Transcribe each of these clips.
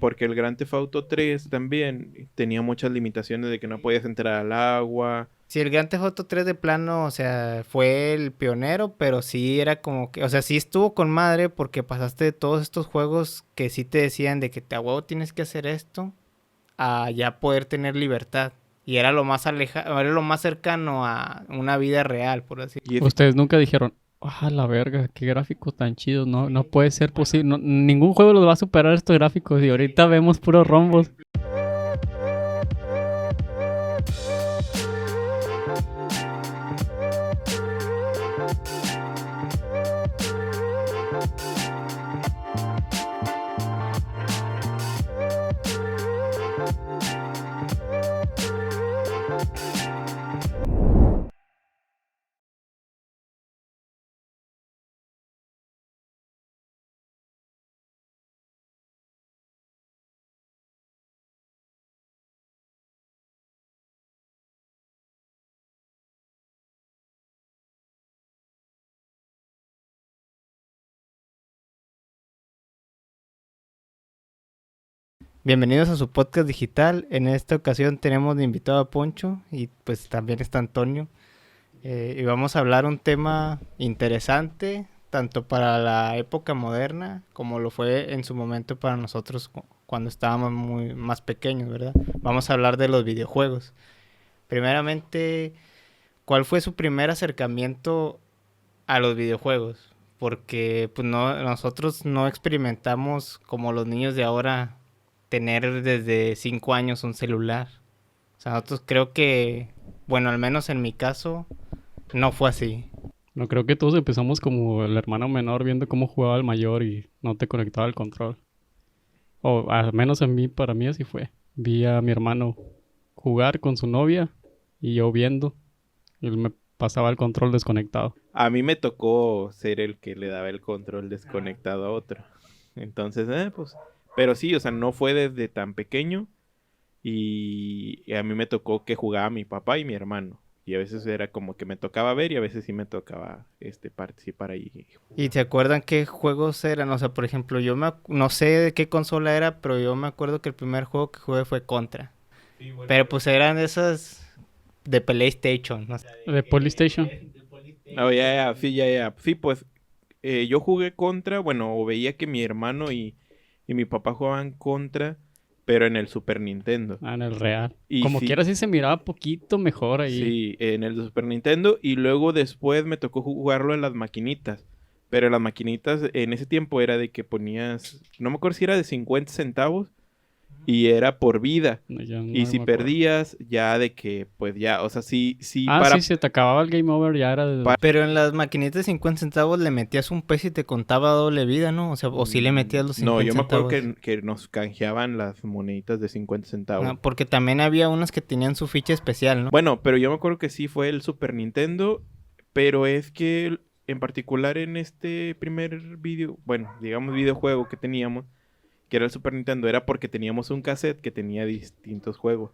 Porque el Grand Theft Auto 3 también tenía muchas limitaciones de que no podías entrar al agua. Sí, el Grand Theft Auto 3 de plano, o sea, fue el pionero, pero sí era como que, o sea, sí estuvo con madre porque pasaste de todos estos juegos que sí te decían de que te a huevo tienes que hacer esto a ya poder tener libertad. Y era lo más era lo más cercano a una vida real, por así Y es Ustedes nunca dijeron, ah, la verga, qué gráficos tan chidos, no puede ser posible, ningún juego los va a superar estos gráficos y ahorita vemos puros rombos. Bienvenidos a su podcast digital. En esta ocasión tenemos de invitado a Poncho y pues también está Antonio. Y vamos a hablar un tema interesante, tanto para la época moderna como lo fue en su momento para nosotros cuando estábamos muy más pequeños, ¿verdad? Vamos a hablar de los videojuegos. Primeramente, ¿cuál fue su primer acercamiento a los videojuegos? Porque pues no, nosotros no experimentamos como los niños de ahora tener desde 5 años un celular. O sea, nosotros creo que, bueno, al menos en mi caso, no fue así. No creo que todos empezamos como el hermano menor viendo cómo jugaba el mayor y no te conectaba al control. O al menos para mí así fue. Vi a mi hermano jugar con su novia y yo viendo. Y él me pasaba el control desconectado. A mí me tocó ser el que le daba el control desconectado a otro. Entonces, pues... Pero sí, o sea, no fue desde tan pequeño. Y a mí me tocó que jugaba mi papá y mi hermano. Y a veces era como que me tocaba ver y a veces sí me tocaba participar ahí. ¿Y te acuerdan qué juegos eran? O sea, por ejemplo, no sé de qué consola era, pero yo me acuerdo que el primer juego que jugué fue Contra. Sí, bueno, pero pues eran esas de PlayStation, ¿no? De PlayStation. Oh, ya, sí, ya. Sí, pues yo jugué contra, bueno, o veía que mi hermano y mi papá jugaban contra, pero en el Super Nintendo. En el real. Y Como sí, quiera sí se miraba poquito mejor ahí. sí, en el Super Nintendo. Y luego después me tocó jugarlo en las maquinitas. Pero las maquinitas en ese tiempo era de que ponías, no me acuerdo si era de 50 centavos. Y era por vida. No, Y si perdías, ya de que, pues ya, o sea, sí, sí, se te acababa el game over, ya era de... Pero en las maquinitas de 50 centavos le metías un peso y te contaba doble vida, ¿no? O sea, o sí le metías los 50 No, yo me acuerdo centavos. que nos canjeaban las moneditas de 50 centavos. Ah, porque también había unas que tenían su ficha especial, ¿no? Bueno, pero yo me acuerdo que sí fue el Super Nintendo, pero es que en particular en este primer videojuego que teníamos, que era el Super Nintendo, era porque teníamos un cassette que tenía distintos juegos.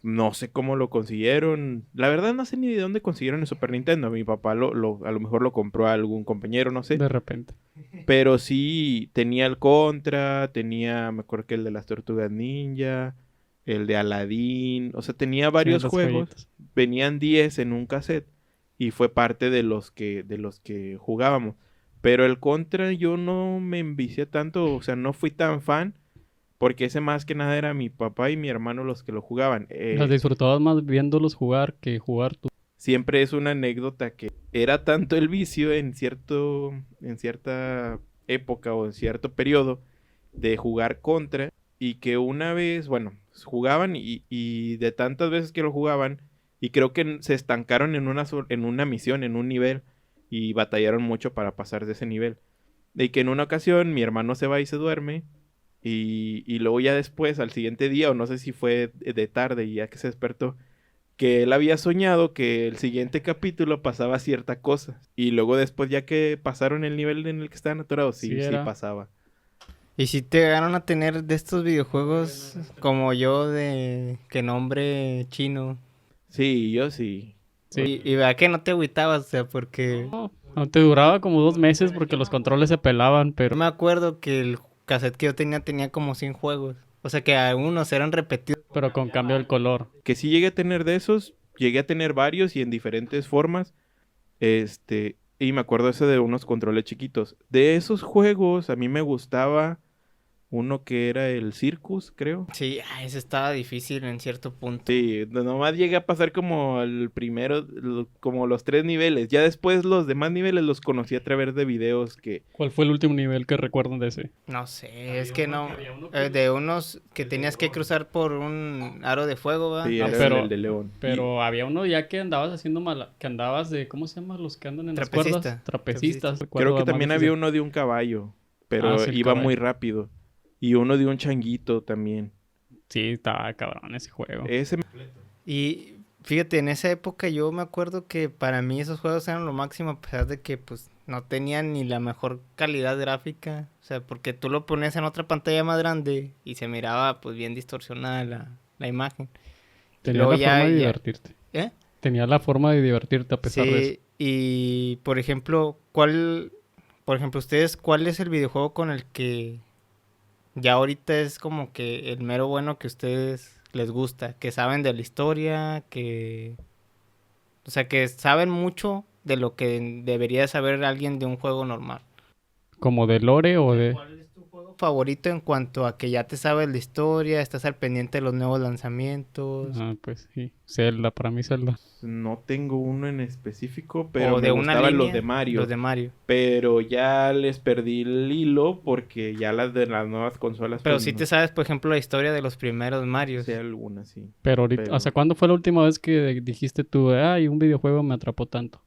No sé cómo lo consiguieron. La verdad no sé ni de dónde consiguieron el Super Nintendo. Mi papá a lo mejor lo compró a algún compañero, no sé. De repente. Pero sí tenía el Contra, me acuerdo que el de las Tortugas Ninja, el de Aladdin. O sea, tenía varios juegos. Joyitas. Venían 10 en un cassette y fue parte de los que jugábamos. Pero el Contra yo no me envicié tanto, o sea, no fui tan fan. Porque ese más que nada era mi papá y mi hermano los que lo jugaban. Las disfrutabas más viéndolos jugar que jugar tú. Siempre es una anécdota que era tanto el vicio en cierta época o en cierto periodo de jugar contra y que una vez, bueno, jugaban y de tantas veces que lo jugaban y creo que se estancaron en una misión, en un nivel y batallaron mucho para pasar de ese nivel. De que en una ocasión mi hermano se va y se duerme. Y luego ya después, al siguiente día, o no sé si fue de tarde y ya que se despertó, que él había soñado que el siguiente capítulo pasaba cierta cosa. Y luego después, ya que pasaron el nivel en el que estaban atorados, sí pasaba. Y si te llegaron a tener de estos videojuegos como yo de que nombre chino. Sí, yo sí. Sí. Y vea que no te agüitabas, o sea, porque... No, te duraba como 2 meses porque los controles se pelaban, pero... Yo me acuerdo que cassette que yo tenía como 100 juegos. O sea que algunos eran repetidos. Pero con cambio del color. Que sí llegué a tener de esos, llegué a tener varios y en diferentes formas. Y me acuerdo ese de unos controles chiquitos. De esos juegos, a mí me gustaba uno que era el Circus, creo. Sí, ese estaba difícil en cierto punto. Sí, nomás llegué a pasar como el primero, como los 3 niveles. Ya después los demás niveles los conocí a través de videos que... ¿Cuál fue el último nivel que recuerdan de ese? No sé, es que no. De unos que tenías que cruzar por un aro de fuego, ¿va? Sí, No era sé. pero- el de León. Pero había uno ya que andabas haciendo que andabas de, ¿cómo se llama? Los que andan en las Trapecista. cuerdas. Trapecistas. Creo que también había uno de un caballo, pero Ah, sí, el iba caballo. muy rápido. Y uno de un changuito también. Sí, estaba cabrón ese juego. Ese Y fíjate, en esa época yo me acuerdo que para mí esos juegos eran lo máximo, a pesar de que pues no tenían ni la mejor calidad gráfica. O sea, porque tú lo ponías en otra pantalla más grande y se miraba pues bien distorsionada la imagen. Tenía luego la ya- forma de ya- divertirte. ¿Eh? Tenía la forma de divertirte a pesar de eso. Sí, y por ejemplo, ustedes, ¿cuál es el videojuego con el que ya ahorita es como que el mero bueno que a ustedes les gusta? Que saben de la historia, o sea, que saben mucho de lo que debería saber alguien de un juego normal. Como de lore o de... ¿Cuál es tu juego favorito en cuanto a que ya te sabes la historia, estás al pendiente de los nuevos lanzamientos? Ah, pues sí. Zelda, para mí Zelda. no tengo uno en específico, pero o me de una gustaban línea, los de Mario. Los de Mario. Pero ya les perdí el hilo porque ya las de las nuevas consolas... Pero pues, sí no te sabes, por ejemplo, la historia de los primeros Marios. sé algunas, sí. Pero ahorita, Pero- ¿hasta cuándo fue la última vez que dijiste tú, ay, un videojuego me atrapó tanto?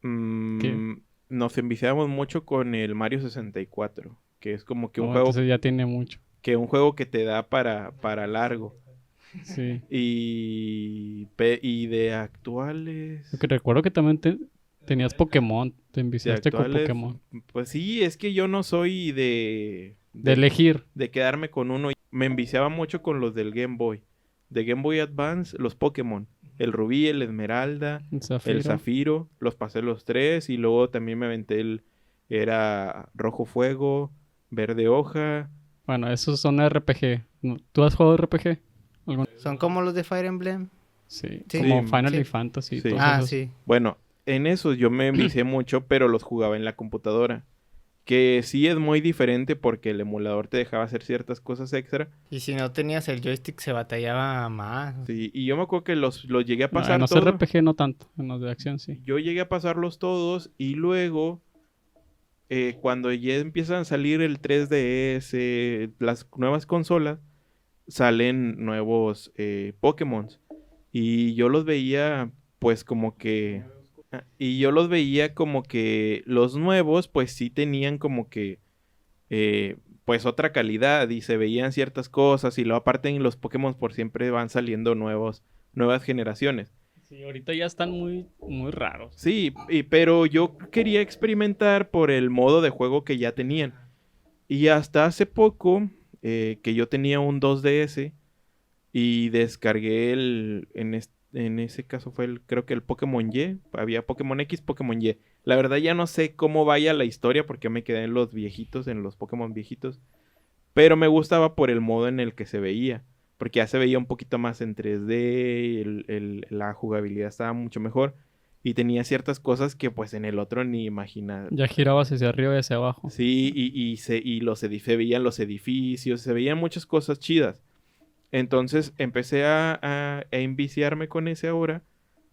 ¿Qué? Nos enviciamos mucho con el Mario 64, que es como que un Oh, juego entonces ya tiene mucho. que te da para largo. Sí. Y de actuales... Porque recuerdo que también tenías Pokémon. Te de enviciaste con actuales, Pokémon. pues sí, es que yo no soy De elegir. de quedarme con uno. Me enviciaba mucho con los del Game Boy. De Game Boy Advance, los Pokémon. El Rubí, el Esmeralda, El Zafiro. el Zafiro. Los pasé los 3 y luego también me aventé Era Rojo Fuego, Verde Hoja. Bueno, esos son RPG. ¿Tú has jugado RPG? Son como los de Fire Emblem. Sí. Sí. Como Sí, Final sí. Fantasy. Sí. todos Ah, esos. sí. Bueno, en esos yo me envicié mucho, pero los jugaba en la computadora. Que sí es muy diferente porque el emulador te dejaba hacer ciertas cosas extra. Y si no tenías el joystick se batallaba más. Sí, y yo me acuerdo que los llegué a No, pasar en los todos. RPG no tanto. En los de acción sí. Yo llegué a pasarlos todos y luego, cuando ya empiezan a salir el 3DS, las nuevas consolas, salen nuevos Pokémon. Y yo los veía, pues como que... Y yo los veía como que los nuevos, pues sí tenían como que... pues otra calidad y se veían ciertas cosas. Y luego aparte en los Pokémon por siempre van saliendo nuevas generaciones. Sí, ahorita ya están muy, muy raros. Sí, pero yo quería experimentar por el modo de juego que ya tenían. Y hasta hace poco, que yo tenía un 2DS y descargué en ese caso fue creo que el Pokémon Y. Había Pokémon X, Pokémon Y. La verdad ya no sé cómo vaya la historia porque me quedé en los viejitos, en los Pokémon viejitos. Pero me gustaba por el modo en el que se veía. Porque ya se veía un poquito más en 3D, la jugabilidad estaba mucho mejor. Y tenía ciertas cosas que pues en el otro ni imaginaba. Ya girabas hacia arriba y hacia abajo. Sí, se veían los edificios, se veían muchas cosas chidas. Entonces empecé a enviciarme con ese ahora.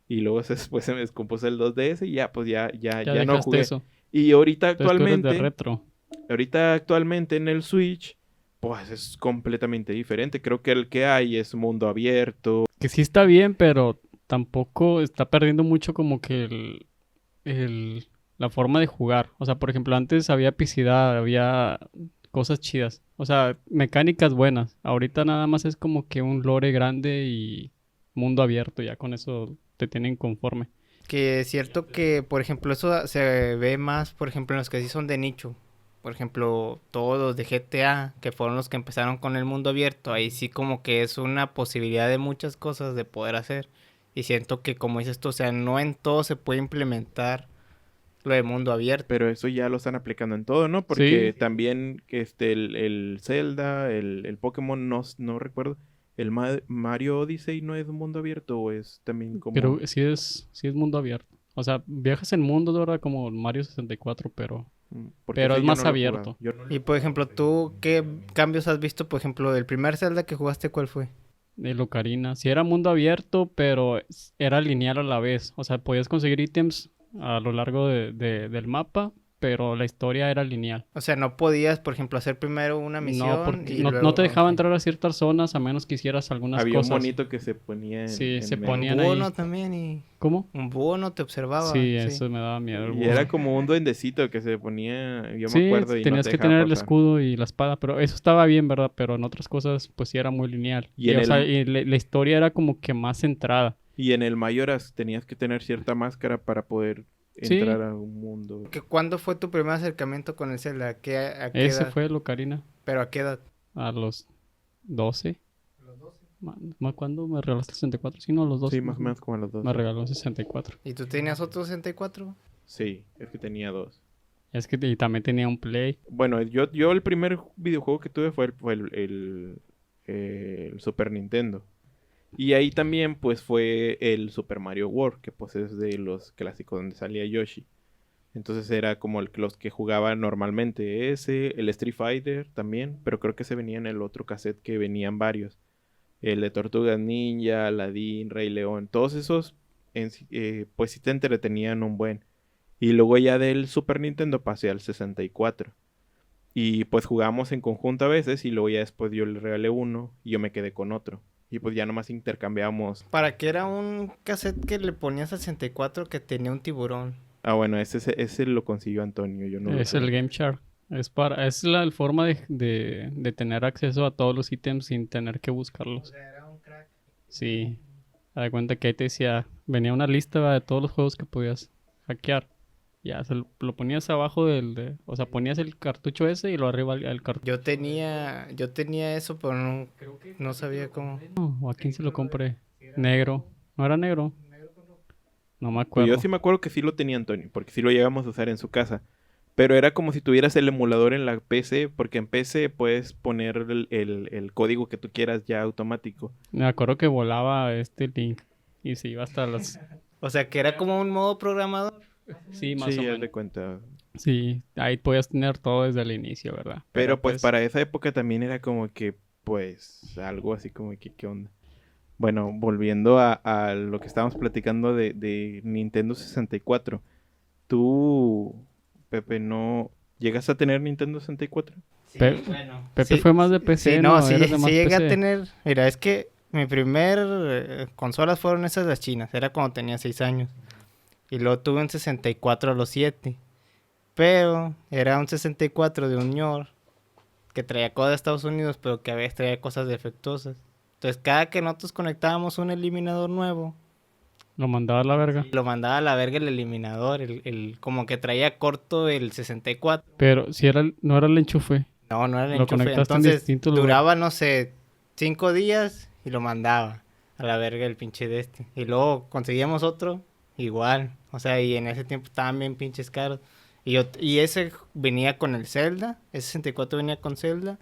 Y luego después se me descompuso el 2DS y ya, pues ya no dejaste jugué. eso. Y ahorita Entonces tú eres de actualmente... retro. en el Switch, pues es completamente diferente. Creo que el que hay es mundo abierto. Que sí está bien, pero tampoco está perdiendo mucho como que la forma de jugar. O sea, por ejemplo, antes había epicidad, había cosas chidas. O sea, mecánicas buenas. Ahorita nada más es como que un lore grande y mundo abierto. Ya con eso te tienen conforme. Que es cierto que, por ejemplo, eso se ve más, por ejemplo, en los que sí son de nicho. Por ejemplo, todos los de GTA, que fueron los que empezaron con el mundo abierto, ahí sí como que es una posibilidad de muchas cosas de poder hacer. Y siento que, como dices tú, o sea, no en todo se puede implementar lo de mundo abierto. Pero eso ya lo están aplicando en todo, ¿no? Porque Sí. también el Zelda, el Pokémon, no recuerdo. El Mario Odyssey no es un mundo abierto o es también como... Pero sí es mundo abierto. O sea, viajas en mundo, de verdad, como Mario 64, Porque pero ese es yo más no lo he abierto. jugado. Yo no lo he Y por ejemplo, ¿tú qué cambios has visto? Por ejemplo, el primer Zelda que jugaste, ¿cuál fue? El Ocarina. Sí era mundo abierto, pero era lineal a la vez. O sea, podías conseguir ítems a lo largo del mapa, pero la historia era lineal. O sea, no podías, por ejemplo, hacer primero una No, misión porque y no luego... te dejaba ok. entrar a ciertas zonas a menos que hicieras algunas Había un cosas. monito que se ponía Sí, se medio. Un ponían búho, ahí. ¿no? También y... ¿Cómo? Un búho no te observaba, Sí, sí. eso me daba miedo. El Y búho. era como un duendecito que se ponía, yo me Sí, acuerdo, y no tenías te que dejaba tener el pasar. escudo y la espada, pero eso estaba bien, ¿verdad? Pero en otras cosas, pues sí era muy lineal. Y Y, en o sea, el- y la historia era como que más centrada. Y en el Mayoras tenías que tener cierta máscara para poder Sí, entrar a un mundo. ¿Cuándo fue tu primer acercamiento con el Zelda? ¿A qué ese edad? fue el Ocarina ¿Pero a qué edad? a los 12. ¿Cuándo me regalaste 64? Sí, no, a los 12. Sí, más o menos como a los dos. Me regaló 64. ¿Y tú tenías otro 64? Sí, es que tenía dos. Es que y también tenía un Play. Bueno, yo el primer videojuego que tuve fue el Super Nintendo. Y ahí también pues fue el Super Mario World, que pues es de los clásicos donde salía Yoshi. Entonces era como los que jugaba normalmente ese, el Street Fighter también, pero creo que se venía en el otro cassette que venían varios. El de Tortugas Ninja, Aladdin, Rey León, todos esos pues sí te entretenían un buen. Y luego ya del Super Nintendo pasé al 64. Y pues jugamos en conjunto a veces y luego ya después yo le regalé uno y yo me quedé con otro. Y pues ya nomás intercambiamos. ¿Para qué era un cassette que le ponías al 64 que tenía un tiburón? Ah, bueno, ese lo consiguió Antonio, yo no lo Es el tuve. Game Share. Es la forma de tener acceso a todos los ítems sin tener que buscarlos. Era un crack. Sí. Haz de cuenta que ahí te decía, venía una lista, ¿verdad?, de todos los juegos que podías hackear. Ya, lo ponías abajo o sea, ponías el cartucho ese y lo arriba el cartucho. Yo tenía eso, pero no sabía cómo. ¿O a quién se lo compré? Negro. ¿No era negro? No me Pues acuerdo. yo sí me acuerdo que sí lo tenía Antonio, porque sí lo llegamos a usar en su casa. Pero era como si tuvieras el emulador en la PC, porque en PC puedes poner el código que tú quieras ya automático. Me acuerdo que volaba este Link y se iba hasta las... O sea, que era como un modo programador. Sí, más o Sí, haz menos. de cuenta. Sí, ahí podías tener todo desde el inicio, ¿verdad? Pero pues para esa época también era como que, pues, algo así como que, ¿qué onda? Bueno, volviendo a lo que estábamos platicando de Nintendo 64. ¿Tú, Pepe, no llegas a tener Nintendo 64? Sí, Pe- bueno. Pepe Sí, fue más de PC, sí, ¿no? no, sí, Eras de más sí llegué a PC. tener... Mira, es que mi primer consolas fueron esas las chinas. Era cuando tenía 6 años. Y luego tuve un 64 a los 7. Pero era un 64 de un ñor que traía cosas de Estados Unidos, pero que a veces traía cosas defectuosas. Entonces, cada que nosotros conectábamos un eliminador nuevo, Lo mandaba a la verga. lo mandaba a la verga el eliminador. Como que traía corto el 64. Pero si no era el enchufe. No, no era el Lo enchufe. conectaste en Entonces, distintos lugares. duraba, no sé, 5 días y lo mandaba a la verga el pinche de este. Y luego conseguíamos otro, igual. O sea, y en ese tiempo estaban bien pinches caros. Y ese venía con el Zelda, ese 64 venía con Zelda.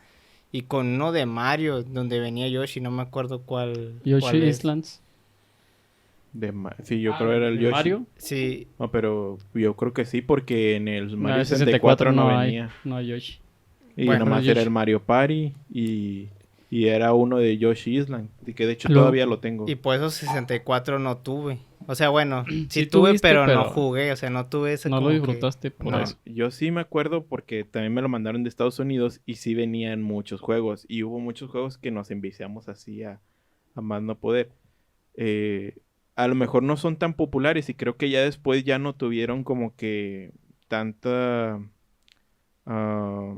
Y con uno de Mario, donde venía Yoshi, no me acuerdo cuál Yoshi es. Islands. Sí, yo creo era el ¿De Yoshi. Mario? Sí, No, pero yo creo que sí, porque en el No, Mario el 64 no hay. venía. No hay Yoshi. Y Bueno, nomás Yoshi. era el Mario Party y era uno de Yoshi Island. Y que de hecho Luego- todavía lo tengo. y por eso 64 no tuve. O sea, bueno, sí Sí tuve, tuviste, pero no pero jugué. O sea, no tuve ese No como lo que- disfrutaste por no. eso. Yo sí me acuerdo porque también me lo mandaron de Estados Unidos y sí venían muchos juegos. Y hubo muchos juegos que nos enviciamos así a más no poder. A lo mejor no son tan populares y creo que ya después ya no tuvieron como que tanta... ah,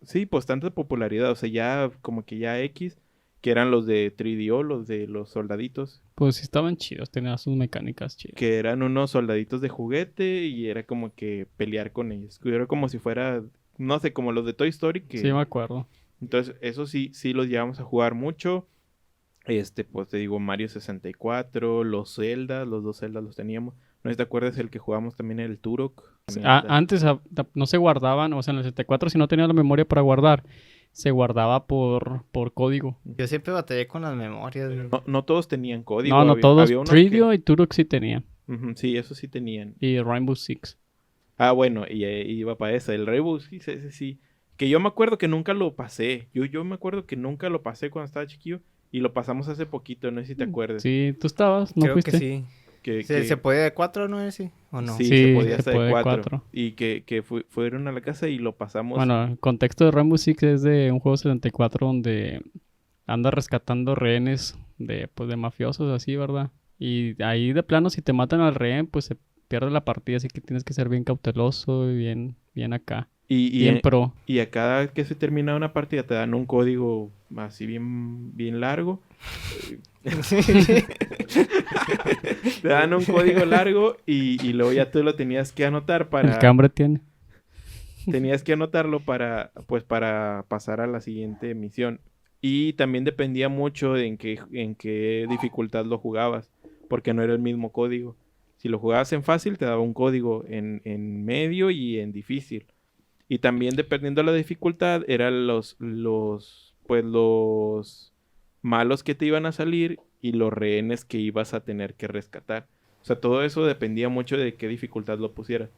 sí, pues tanta popularidad. O sea, ya como que ya X, que eran los de 3DO, los de los soldaditos. Pues sí estaban chidos, tenían sus mecánicas chidas. Que eran unos soldaditos de juguete y era como que pelear con ellos. Era como si fuera, no sé, como los de Toy Story. Que... Sí, me acuerdo. Entonces, eso sí los llevamos a jugar mucho. Pues te digo, Mario 64, los Zelda, los dos Zelda los teníamos. No sé si te acuerdas el que jugamos también, el Turok. Antes no se guardaban, o sea, en el 64 si no tenía la memoria para guardar, se guardaba por código. Yo siempre batallé con las memorias. No todos tenían código. No todos. Había unos Tridio y Turok sí tenían. Sí, eso sí tenían. Y Rainbow Six. Ah, bueno, y iba para esa. El Rainbow Six, ese sí. Que yo me acuerdo que nunca lo pasé. Yo me acuerdo que nunca lo pasé cuando estaba chiquillo. Y lo pasamos hace poquito, no sé si te acuerdas. Sí, tú estabas, ¿no Creo fuiste? que sí. ¿Se podía de 4, no es así? ¿O no? Sí, Sí, se podía se hasta puede de de 4. cuatro. Y que fueron a la casa y lo pasamos. Bueno, el contexto de Rainbow Six es de un juego 74 donde anda rescatando rehenes de mafiosos, así, ¿verdad? Y ahí de plano, si te matan al rehén, pues se pierde la partida, así que tienes que ser bien cauteloso y bien acá. Bien pro. Y a cada que se termina una partida te dan un código así bien largo. Te dan un código largo y luego ya tú lo tenías que anotar para... El que hambre tiene. Tenías que anotarlo para pasar a la siguiente misión. Y también dependía mucho de en qué dificultad lo jugabas, porque no era el mismo código. Si lo jugabas en fácil, te daba un código en medio y en difícil. Y también dependiendo de la dificultad, eran los malos que te iban a salir y los rehenes que ibas a tener que rescatar. O sea, todo eso dependía mucho de qué dificultad lo pusieras.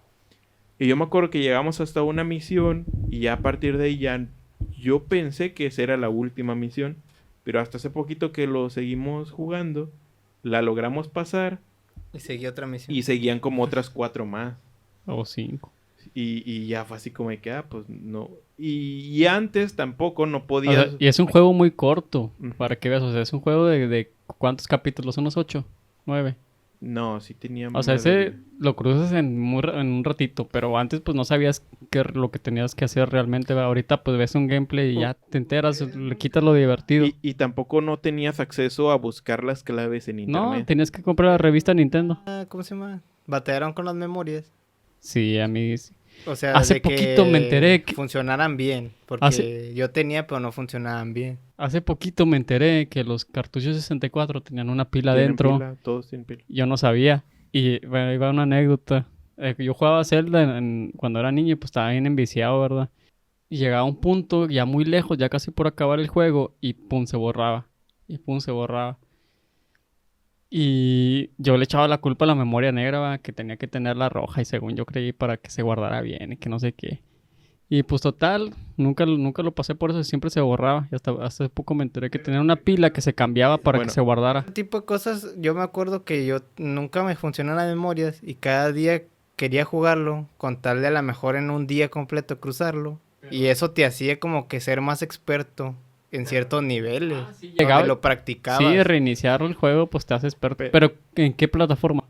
Y yo me acuerdo que llegamos hasta una misión y ya a partir de ahí ya yo pensé que esa era la última misión, pero hasta hace poquito que lo seguimos jugando, la logramos pasar. Y seguí otra misión. Y seguían como otras 4 más. O 5. Y ya fue así como de que, pues no. Y antes tampoco no podías... O sea, y es un juego muy corto, Ujú. para que veas. O sea, es un juego de ¿cuántos capítulos? ¿Unos 8? 9. No, sí tenía O sea, más de- ese lo cruzas en un ratito, pero antes pues no sabías lo que tenías que hacer realmente. Ahorita pues ves un gameplay y ya te enteras, le quitas lo divertido. Y tampoco no tenías acceso a buscar las claves en No, internet. tenías que comprar la revista Nintendo. ¿Cómo se llama? Batallaron con las memorias. Sí, a mí... O sea, Hace de que poquito me enteré que... funcionaran bien. Porque yo tenía, pero no funcionaban bien. Hace poquito me enteré que los cartuchos 64 tenían una pila ¿Tienen dentro. pila? Todos tienen pila. Yo no sabía. Y bueno, ahí va una anécdota. Yo jugaba Zelda cuando era niño y pues estaba bien enviciado, ¿verdad? Y llegaba a un punto ya muy lejos, ya casi por acabar el juego, y pum, se borraba. Y pum, se borraba. Y yo le echaba la culpa a la memoria negra, ¿va? Que tenía que tenerla roja y según yo creí para que se guardara bien y que no sé qué. Y pues total, nunca lo pasé por eso, siempre se borraba. Y hasta hace poco me enteré que tenía una pila que se cambiaba para que se guardara. Ese tipo de cosas, yo me acuerdo que yo nunca me funcionan las memorias y cada día quería jugarlo con tal de a lo mejor en un día completo cruzarlo. Y eso te hacía como que ser más experto en ciertos niveles. Sí, donde llegaba. lo practicabas. Sí, reiniciar el juego pues te hace experto. Pero ¿en qué plataforma?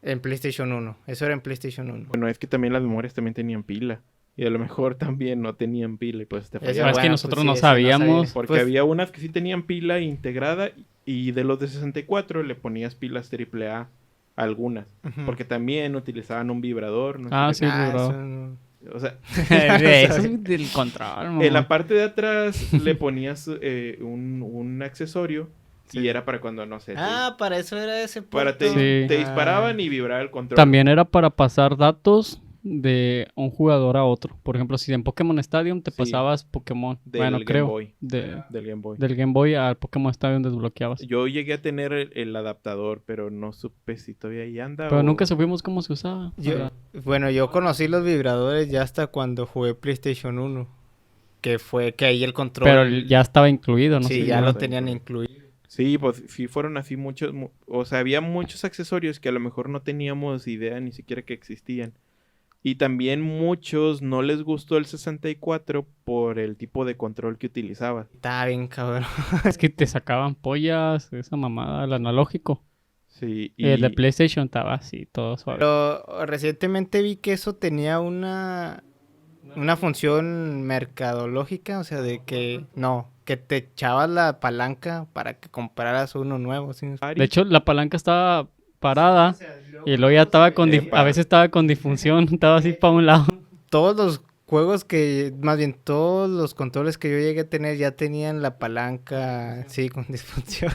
En PlayStation 1. Eso era en PlayStation 1. Bueno, es que también las memorias también tenían pila. Y a lo mejor también no tenían pila y pues te Eso, fallaba. Es que bueno, nosotros pues no sí, eso no sabíamos. sabía. Porque Pues- había unas que sí tenían pila integrada y de los de 64 le ponías pilas AAA a algunas. Ujú. Porque también utilizaban un vibrador. No sé Ah, qué sí, Ah, bro. eso no- O sea, Eso es del control, mamá. en la parte de atrás le ponías un accesorio y Sí. era para cuando, no sé, para eso era ese para puerto. Sí. te disparaban y vibraba el control. También era para pasar datos de un jugador a otro. Por ejemplo, si en Pokémon Stadium te Sí. pasabas Pokémon, Del bueno, Game creo, Boy. del Game Boy. Game Boy al Pokémon Stadium desbloqueabas. Yo llegué a tener el adaptador, pero no supe si todavía ahí anda Pero o- nunca supimos cómo se usaba. O Yo- sea, Bueno, yo conocí los vibradores ya hasta cuando jugué PlayStation 1. Que fue que ahí el control... pero ya estaba incluido, ¿no? Sí, sé, ya no lo sé. tenían incluido. Sí, pues sí fueron así muchos, o sea, había muchos accesorios que a lo mejor no teníamos idea ni siquiera que existían. Y también muchos no les gustó el 64 por el tipo de control que utilizaba. Estaba bien cabrón. Es que te sacaban pollas, esa mamada, el analógico. Sí, Y el de PlayStation estaba así, todo suave. Pero recientemente vi que eso tenía una función mercadológica, o sea, de que que te echabas la palanca para que compraras uno nuevo. ¿Sí? De hecho, la palanca estaba parada y luego ya estaba a veces estaba con difusión, estaba así para un lado. Todos los juegos que, más bien todos los controles que yo llegué a tener ya tenían la palanca, sí, con disfunción.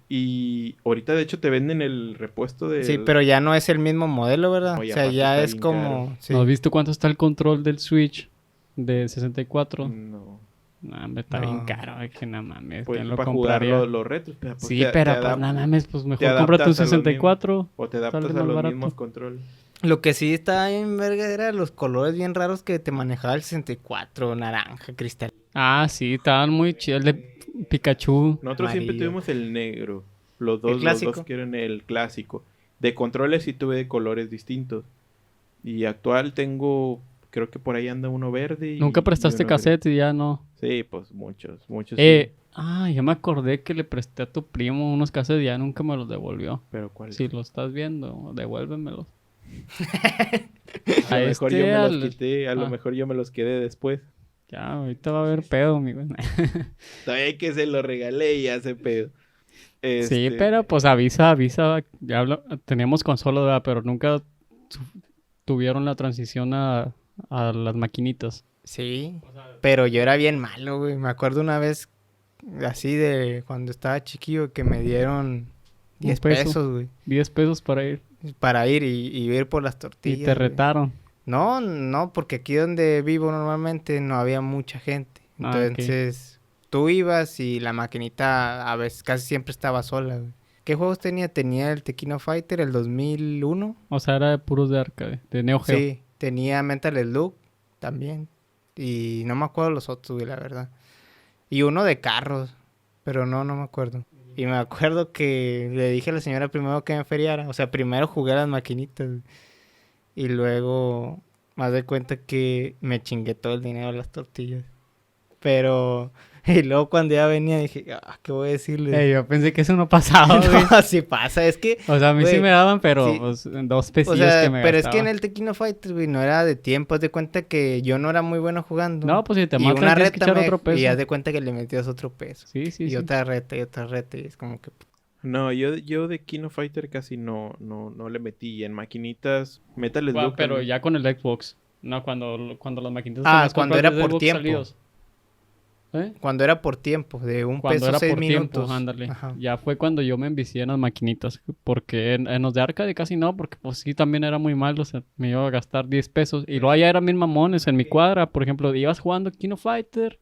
Y ahorita de hecho te venden el repuesto Sí, del... pero ya no es el mismo modelo, ¿verdad? No, O y sea, aparte ya está es bien como... caro. Sí. ¿No has visto cuánto está el control del Switch de 64? No. No, hombre, está No. bien caro, es que no mames, Pues ¿quién lo para jugar compraría? los retros. Pero, pues, Sí, pero pues no mames, pues te mejor cómprate un adaptas a los 64. O te sale adaptas a más los barato. mismos controles. Lo que sí estaba en verga era los colores bien raros que te manejaba el 64, naranja, cristal. Ah, sí, estaban muy chidos. El de Pikachu. Nosotros siempre Amarillo. tuvimos el negro. Los clásico? dos que eran el clásico. De controles sí tuve de colores distintos. Y actual tengo, creo que por ahí anda uno verde. Nunca y prestaste uno gris. cassette y ya no. Sí, pues muchos sí. Ya me acordé que le presté a tu primo unos cassettes y ya nunca me los devolvió. Pero ¿cuál? Si lo estás viendo, devuélvemelos. A lo mejor yo me los al- quité, a lo ah. mejor yo me los quedé después. Ya, ahorita va a haber pedo, amigo. Todavía que se lo regalé y hace pedo. Sí, pero pues avisa. Ya teníamos consola, ¿verdad? Pero nunca tuvieron la transición a las maquinitas. Sí, pero yo era bien malo, güey. Me acuerdo una vez, así de cuando estaba chiquillo, que me dieron 10 peso. pesos, güey, 10 pesos para ir. para ir y ir por las tortillas. Y te güey. retaron. No, porque aquí donde vivo normalmente no había mucha gente. Ah, ok. Entonces, tú ibas y la maquinita a veces casi siempre estaba sola, güey. ¿Qué juegos tenía? Tenía el Tekkino Fighter, el 2001. O sea, era de puros de arcade, de Neo Geo. Sí, tenía Metal Slug también. Y no me acuerdo los otros, güey, la verdad. Y uno de carros, pero no me acuerdo. Y me acuerdo que le dije a la señora primero que me feriara. O sea, primero jugué a las maquinitas, güey. Y luego me de cuenta que me chingué todo el dinero de las tortillas. Pero... Y luego cuando ya venía dije, ¿qué voy a decirle? Yo pensé que eso no pasaba, güey. No, sí pasa, es que... O sea, a mí sí güey, me daban, pero sí. pues, 2 O pesillos sea, que me pero es que en gastaba. el Tekkino Fighter, güey, no era de tiempo. Haz de cuenta que yo no era muy bueno jugando. No, pues si te y matan una tienes que reta echar otro peso. y haz de cuenta que le metías otro peso. Sí, sí, y sí. otra reta y otra reta. Y es como que... No, yo de Kino Fighter casi no le metí. Y en maquinitas, Metal Slug. Bueno, pero también. ya con el Xbox. No, cuando las maquinitas... Ah, las cuando compras era de por Xbox tiempo. salidos. ¿Eh? Cuando era por tiempo, de un Cuando peso era 6 por minutos. tiempo, ándale. Ajá. Ya fue cuando yo me envicié en las maquinitas. Porque en los de arcade casi no, porque pues sí también era muy malo. O sea, me iba a gastar 10 pesos. Y luego allá eran bien mamones en mi cuadra. Por ejemplo, ibas jugando Kino Fighter.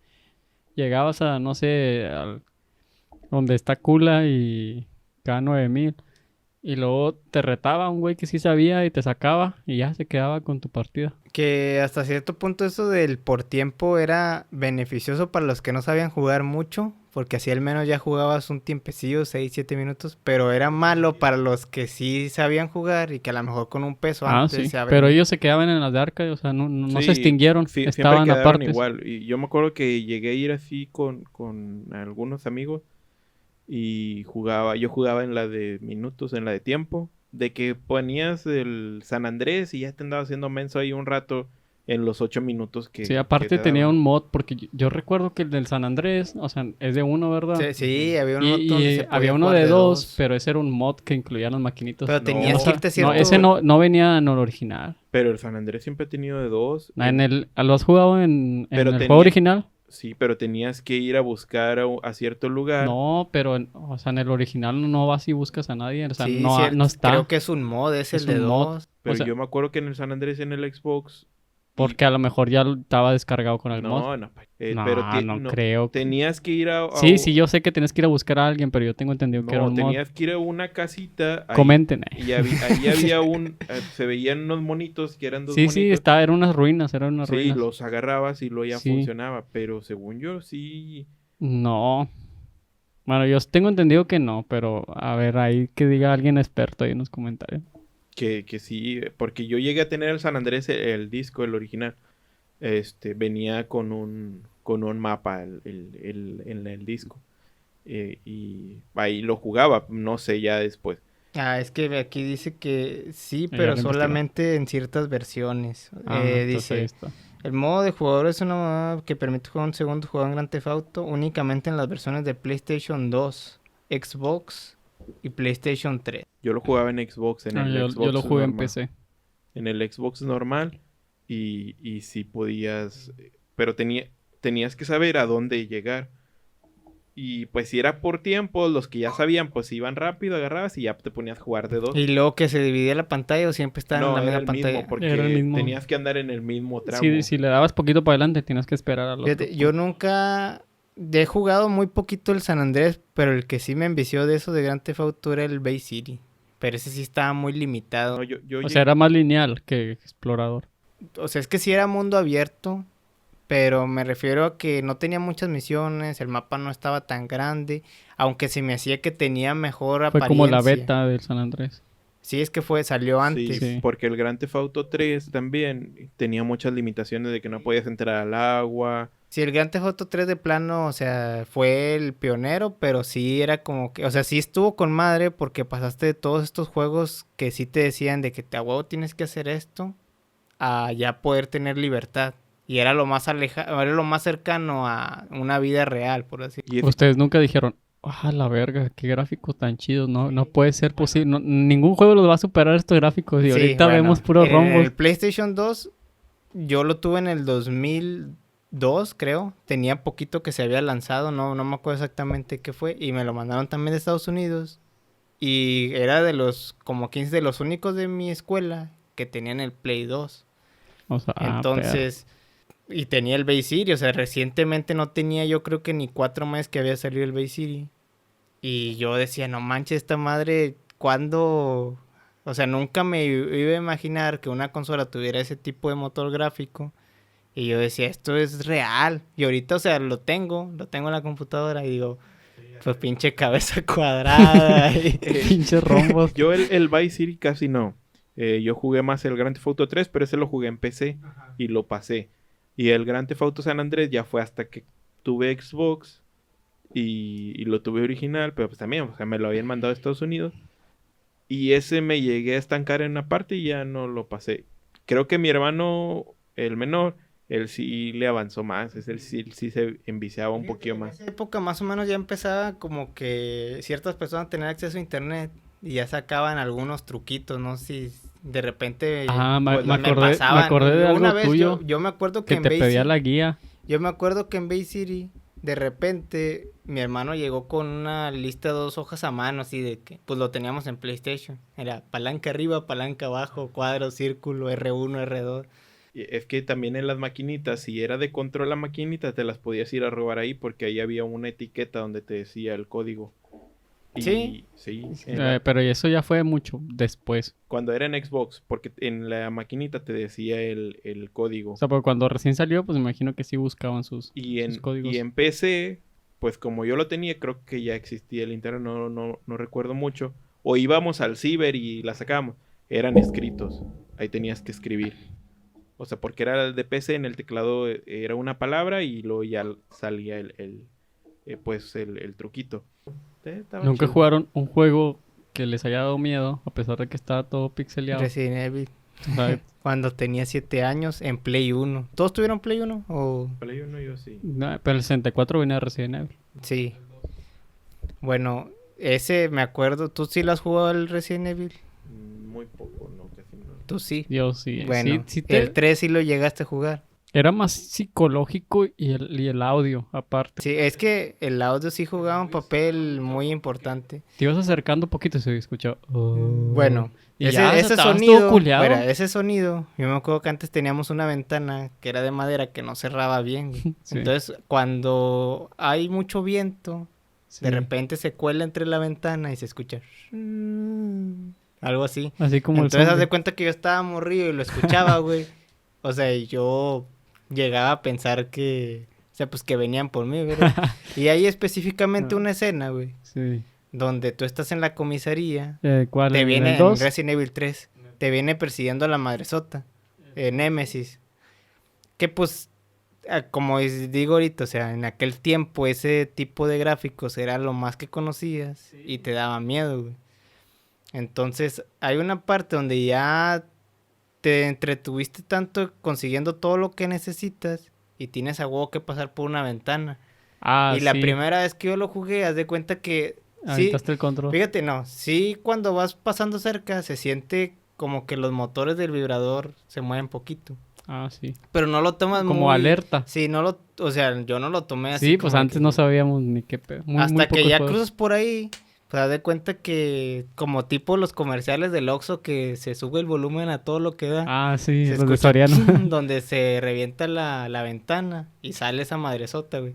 Llegabas a, no sé, donde está Kula y K9000. Y luego te retaba un güey que sí sabía y te sacaba. Y ya se quedaba con tu partida. Que hasta cierto punto eso del por tiempo era beneficioso para los que no sabían jugar mucho. Porque así al menos ya jugabas un tiempecillo, 6, 7 minutos. Pero era malo para los que sí sabían jugar y que a lo mejor con un peso Ah, antes sí. se abrían. Pero ellos se quedaban en las de arcade. O sea, no se Sí, extinguieron. siempre Estaban quedaron aparte. igual. Y yo me acuerdo que llegué a ir así con algunos amigos. Y yo jugaba en la de minutos, en la de tiempo. De que ponías el San Andrés y ya te andaba haciendo menso ahí un rato en los 8 minutos que... Sí, aparte que te tenía daban. un mod, porque yo recuerdo que el del San Andrés, o sea, es de uno, ¿verdad? Sí, había uno Y donde se podía había uno jugar de dos, dos. pero ese era un mod que incluía las maquinitas. Pero tenías No, que irte cierto... No, ese no venía en el original. Pero el San Andrés siempre ha tenido de dos. ¿Lo has jugado en Pero el tenía- juego original? Sí, pero tenías que ir a buscar a cierto lugar. No, pero o sea, en el original no vas y buscas a nadie. O sea, Sí, no cierto. está. Creo que es un mod, es el Es de un mod. dos. Pero o sea- yo me acuerdo que en el San Andrés en el Xbox... Porque a lo mejor ya estaba descargado con el mod. No, No, pero no creo. Tenías que ir a Sí, yo sé que tienes que ir a buscar a alguien, pero yo tengo entendido que era No, un mod. tenías que ir a una casita. Ahí, Comenten. Y ahí había se veían unos monitos que eran dos Sí, monitos. eran unas ruinas, Sí, ruinas. los agarrabas y luego ya Sí. funcionaba. Pero según yo, sí. No. Bueno, yo tengo entendido que no, pero a ver, ahí que diga alguien experto ahí en los comentarios. Que sí. Porque yo llegué a tener el San Andrés, el disco, el original. Venía con un mapa en el disco. Y ahí lo jugaba. No sé ya después. Ah, es que aquí dice que sí, Ya pero lo investigué. solamente en ciertas versiones. Entonces ahí Dice, está. el modo de jugador es una moda que permite jugar un segundo jugador en Grand Theft Auto únicamente en las versiones de PlayStation 2, Xbox y PlayStation 3. Yo lo jugaba en Xbox. En el yo Xbox lo jugué en normal. PC. En el Xbox normal. y sí podías, pero tenías que saber a dónde llegar. Y pues si era por tiempo, los que ya sabían, pues iban rápido, agarrabas y ya te ponías a jugar de 2. Y luego que se dividía la pantalla o siempre estaban en No, la era misma el pantalla. mismo, porque Era el mismo. tenías que andar en el mismo tramo. Si le dabas poquito para adelante, tienes que esperar al otro. Fíjate, yo nunca he jugado muy poquito el San Andrés, pero el que sí me envició de eso de Grand Theft Auto era el Vice City. Pero ese sí estaba muy limitado. No, yo O sea, era más lineal que explorador. O sea, es que sí era mundo abierto, pero me refiero a que no tenía muchas misiones, el mapa no estaba tan grande, aunque se me hacía que tenía mejor Fue apariencia. como la beta del San Andrés. Sí, es que salió antes. Sí. porque el Grand Theft Auto 3 también tenía muchas limitaciones de que no podías entrar al agua. Sí, el Grand Theft Auto 3 de plano, o sea, fue el pionero, pero sí era como que, o sea, sí estuvo con madre porque pasaste de todos estos juegos que sí te decían de que a huevo tienes que hacer esto a ya poder tener libertad. Y era lo más era lo más cercano a una vida real, por así decirlo. Y es- Ustedes nunca dijeron, la verga, qué gráficos tan chidos. No puede ser posible. Ningún juego los va a superar estos gráficos. Y Sí, ahorita bueno, vemos puros en rombos. el PlayStation 2, yo lo tuve en el 2002, creo. Tenía poquito que se había lanzado, no me acuerdo exactamente qué fue. Y me lo mandaron también de Estados Unidos. Y era de los, como 15 de los únicos de mi escuela que tenían el Play 2. O sea, Entonces, y tenía el Vice City. O sea, recientemente no tenía yo creo que ni 4 meses que había salido el Vice City. Y yo decía, no manches, esta madre, ¿cuándo? O sea, nunca me iba a imaginar que una consola tuviera ese tipo de motor gráfico. Y yo decía, esto es real. Y ahorita, o sea, lo tengo en la computadora y digo, pues pinche cabeza cuadrada. pinches rombos. yo el Vice City casi no. Yo jugué más el Grand Theft Auto 3, pero ese lo jugué en PC y lo pasé. Y el Grand Theft Auto San Andrés ya fue hasta que tuve Xbox y lo tuve original, pero pues también, o sea, me lo habían mandado a Estados Unidos. Y ese me llegué a estancar en una parte y ya no lo pasé. Creo que mi hermano, el menor, él sí le avanzó más. Él sí se enviciaba un poquito En más. esa época más o menos ya empezaba como que ciertas personas tenían acceso a internet y ya sacaban algunos truquitos, no sé si de repente Me pasaban. acordé de Una algo vez tuyo. yo me acuerdo que Que en te Vice pedía City, la guía. yo me acuerdo que en Bay City de repente mi hermano llegó con una lista de 2 hojas a mano así de que pues lo teníamos en PlayStation. Era palanca arriba, palanca abajo, cuadro, círculo, R1, R2. Y es que también en las maquinitas, si era de control la maquinita, te las podías ir a robar ahí porque ahí había una etiqueta donde te decía el código. Y, ¿Sí? Sí. Pero eso ya fue mucho después. Cuando era en Xbox, porque en la maquinita te decía el código. O sea, porque cuando recién salió, pues me imagino que sí buscaban sus códigos. Y en PC, pues como yo lo tenía, creo que ya existía el internet, no recuerdo mucho. O íbamos al ciber y la sacábamos. Eran escritos. Ahí tenías que escribir. O sea, porque era el de PC, en el teclado era una palabra y luego ya salía el truquito. Estaba ¿Nunca chido. jugaron un juego que les haya dado miedo, a pesar de que estaba todo pixeleado? Resident Evil. O sea, Cuando tenía 7 años en Play 1. ¿Todos tuvieron Play 1? O... Play 1 yo sí. pero el 64 venía de Resident Evil. Sí. Bueno, ese me acuerdo. ¿Tú sí lo has jugado el Resident Evil? Muy poco, no, casi no. Tú sí. Yo sí. Bueno, sí el 3 sí lo llegaste a jugar. Era más psicológico y el audio, aparte. Sí, es que el audio sí jugaba un papel muy importante. Te ibas acercando un poquito y se escuchaba. Bueno, Y ese, ya, ese estabas sonido, todo culeado. mira, ese sonido, yo me acuerdo que antes teníamos una ventana que era de madera que no cerraba bien, güey. Sí. Entonces, cuando hay mucho viento, Sí. de repente se cuela entre la ventana y se escucha algo así. Así como Entonces, haz el de zombie. cuenta que yo estaba morrido y lo escuchaba, güey. O sea, y yo llegaba a pensar que, o sea, pues que venían por mí, ¿verdad? Y hay específicamente una escena, güey, Sí. donde tú estás en la comisaría. ¿Cuál? Te ¿En viene el en 2? Resident Evil 3. Te viene persiguiendo a la madresota. Nemesis. Que pues, como digo ahorita, o sea, en aquel tiempo ese tipo de gráficos era lo más que conocías y te daba miedo, güey. Entonces, hay una parte donde ya te entretuviste tanto consiguiendo todo lo que necesitas y tienes a huevo que pasar por una ventana. Y la sí. primera vez que yo lo jugué, haz de cuenta que sí, Aventaste el control. fíjate, no, sí cuando vas pasando cerca se siente como que los motores del vibrador se mueven poquito. Ah, sí. Pero no lo tomas Como muy... alerta. Sí, no lo... O sea, yo no lo tomé así. Sí, pues como antes que- no sabíamos ni qué pedo. Muy Hasta que pocos ya juegos. cruzas por ahí, pues haz de cuenta que como tipo los comerciales del Oxxo que se sube el volumen a todo lo que da. Ah, sí, Se los de escucha Soriano. donde se revienta la ventana y sale esa madresota, güey.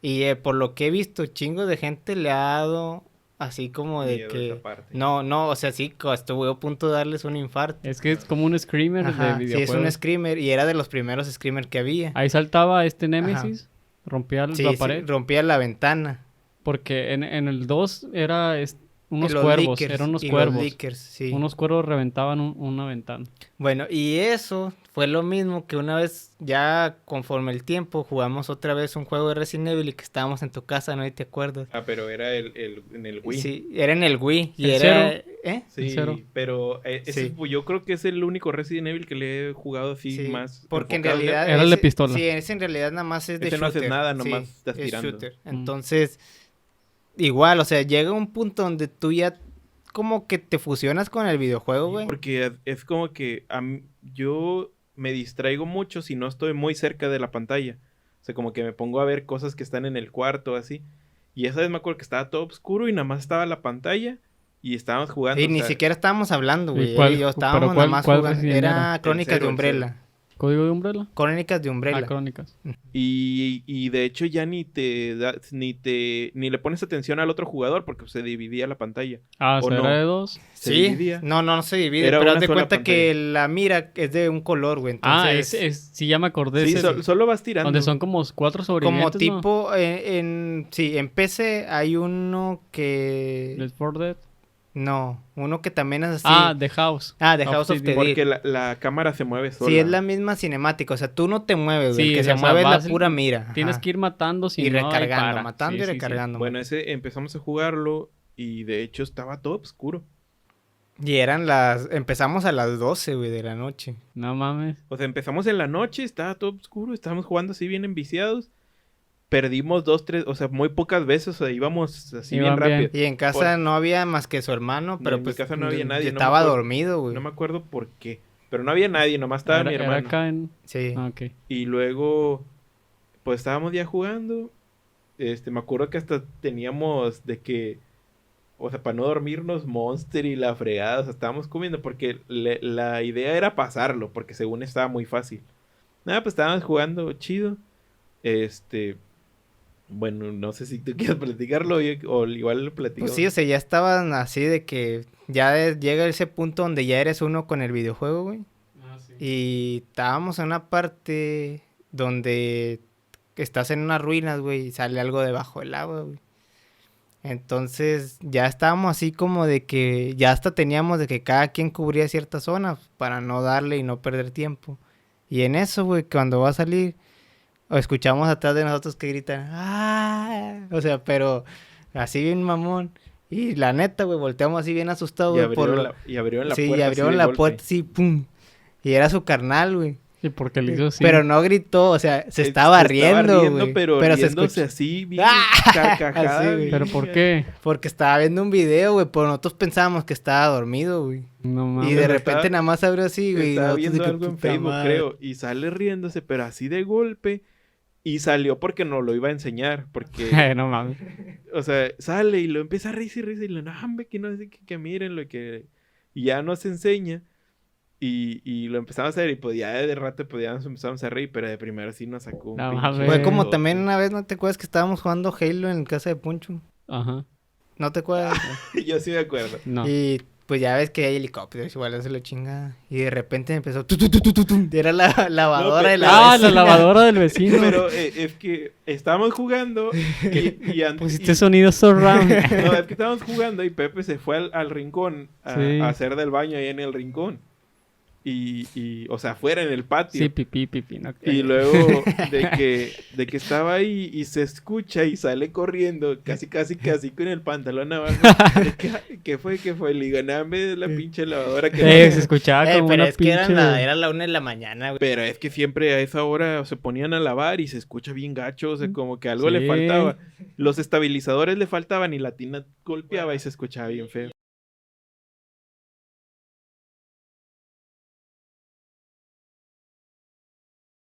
Y por lo que he visto, chingo de gente le ha dado así como de Miedo que... esa parte. No, o sea, sí, estuve a punto de darles un infarto. Es que es como un screamer de Ajá, sí, videojuegos. es un screamer y era de los primeros screamers que había. Ahí saltaba este Nemesis, rompía Sí, la sí, pared. rompía la ventana. Porque en el 2 era unos Y los cuervos, leakers, eran unos y los cuervos. leakers, sí. Unos cuervos reventaban una ventana. Bueno, y eso fue lo mismo que una vez, ya conforme el tiempo, jugamos otra vez un juego de Resident Evil y que estábamos en tu casa, ¿no? ¿Y te acuerdas? Ah, pero era en el Wii. Sí, era en el Wii y ¿El era... cero? ¿Eh? Sí, Cero. pero Sí. yo creo que es el único Resident Evil que le he jugado así Sí, más porque en enfocado. realidad... Era el de pistola. Sí, ese en realidad nada más es de Ese no shooter. haces nada, sí, nomás estás es tirando. shooter. Mm. Entonces, igual, o sea, llega un punto donde tú ya como que te fusionas con el videojuego, Sí, güey. porque es como que yo me distraigo mucho si no estoy muy cerca de la pantalla. O sea, como que me pongo a ver cosas que están en el cuarto, así. Y esa vez me acuerdo que estaba todo oscuro y nada más estaba la pantalla y estábamos jugando. Y o ni sea, siquiera estábamos hablando, ¿Y güey. cuál- Él y yo pero estábamos cuál- nada más cuál jugando. Resident Era El Crónicas cero, de el Umbrella. ¿Código de Umbrella? Crónicas de Ah, Umbrella. Crónicas. Y de hecho ya ni le pones atención al otro jugador porque se dividía la pantalla. Ah, ¿O ¿será no? de 2? Se Sí, dividía. no se divide, Era pero haz una de sola cuenta que la mira es de un color, güey. Ah, Entonces, sí, ya me acordé. Sí, ese, solo vas tirando. donde son como 4 como sobrevivientes, ¿no? tipo, sí, en PC hay uno que... Left 4 Dead. No, uno que también es así. Ah, The House. The House of the Dead. Porque la cámara se mueve sola. Sí, es la misma cinemática, o sea, tú no te mueves, güey. Sí, El que o se sea, mueve es la vas- pura mira. Tienes Ajá. que ir matando si Y no, ahí recargando, para. matando Sí, y sí, sí. recargando. Bueno, empezamos a jugarlo y de hecho estaba todo oscuro. Y empezamos a las 12, güey, de la noche. No mames. O sea, empezamos en la noche, estaba todo oscuro, estábamos jugando así bien enviciados. Perdimos 2, 3, o sea, muy pocas veces, o sea, íbamos así Iban bien rápido. Y en casa no había más que su hermano, No, pero en mi pues casa no había nadie, no me estaba acuerdo. dormido, güey. No me acuerdo por qué. Pero no había nadie, nomás estaba mi Era hermano. acá en... Sí. Ah, ok. Y luego, pues estábamos ya jugando. Me acuerdo que hasta teníamos de que, o sea, para no dormirnos, Monster y la fregada, o sea, estábamos comiendo porque la idea era pasarlo, porque según estaba muy fácil. Nada, pues estábamos jugando chido. Bueno, no sé si tú quieres platicarlo o igual lo platicamos. Pues sí, o sea, ya estaban así de que ya llega ese punto donde ya eres uno con el videojuego, güey. Ah, sí. Y estábamos en una parte donde estás en unas ruinas, güey, y sale algo debajo del agua, güey. Entonces ya estábamos así como de que ya hasta teníamos de que cada quien cubría cierta zona para no darle y no perder tiempo. Y en eso, güey, cuando va a salir, o escuchamos atrás de nosotros que gritan, ¡ah! O sea, pero así bien mamón. Y la neta, güey, volteamos así bien asustados, Y güey, por abrieron, lo... y abrieron la Sí, puerta. y así abrieron de la golpe. puerta así, pum. Y era su carnal, güey. ¿Y por qué le hizo así? Pero no gritó, o sea, se estaba riendo, güey. Pero se riéndose escuchó. así, bien ¡Ah! carcajada. Así, güey. bien- ¿Pero por qué? Porque estaba viendo un video, güey, pero nosotros pensábamos que estaba dormido, güey. No Y mames. de pero repente estaba- nada más abrió así, güey. y Estaba nosotros de viendo que, algo en puta Facebook, madre. creo, y sale riéndose, pero así de golpe. Y salió porque nos lo iba a enseñar, porque, No mames. o sea, sale y lo empieza a reír y le no, hombre, que no sé, que mírenlo, y ya nos enseña. Y lo empezamos a ver y pues ya de rato pues ya nos empezamos a reír, pero de primero sí nos sacó un No pinche mames. Fue como susto. también una vez, ¿no te acuerdas que estábamos jugando Halo en casa de Poncho? Ajá. ¿No te acuerdas? Yo sí me acuerdo. No. Y pues ya ves que hay helicópteros, igual eso lo chinga. Y de repente empezó... tu, tu, tu, tu, tu, tu. Era la lavadora de la Ah, la vecina. lavadora del vecino. Pero es que estábamos jugando y antes... Pusiste sonido surround. No, es que estábamos jugando y Pepe se fue al rincón Sí. a hacer del baño ahí en el rincón. O sea, afuera en el patio. Sí, pipí, no. Y luego de que estaba ahí y se escucha y sale corriendo, casi con el pantalón abajo. ¿Qué fue? Le digo, nada, en vez de la pinche lavadora que Se escuchaba como pero una es que pinche... era la 1 de la mañana, güey. Pero es que siempre a esa hora se ponían a lavar y se escucha bien gacho, o sea, como que algo le Sí. faltaba. Los estabilizadores le faltaban y la tina golpeaba y se escuchaba bien feo.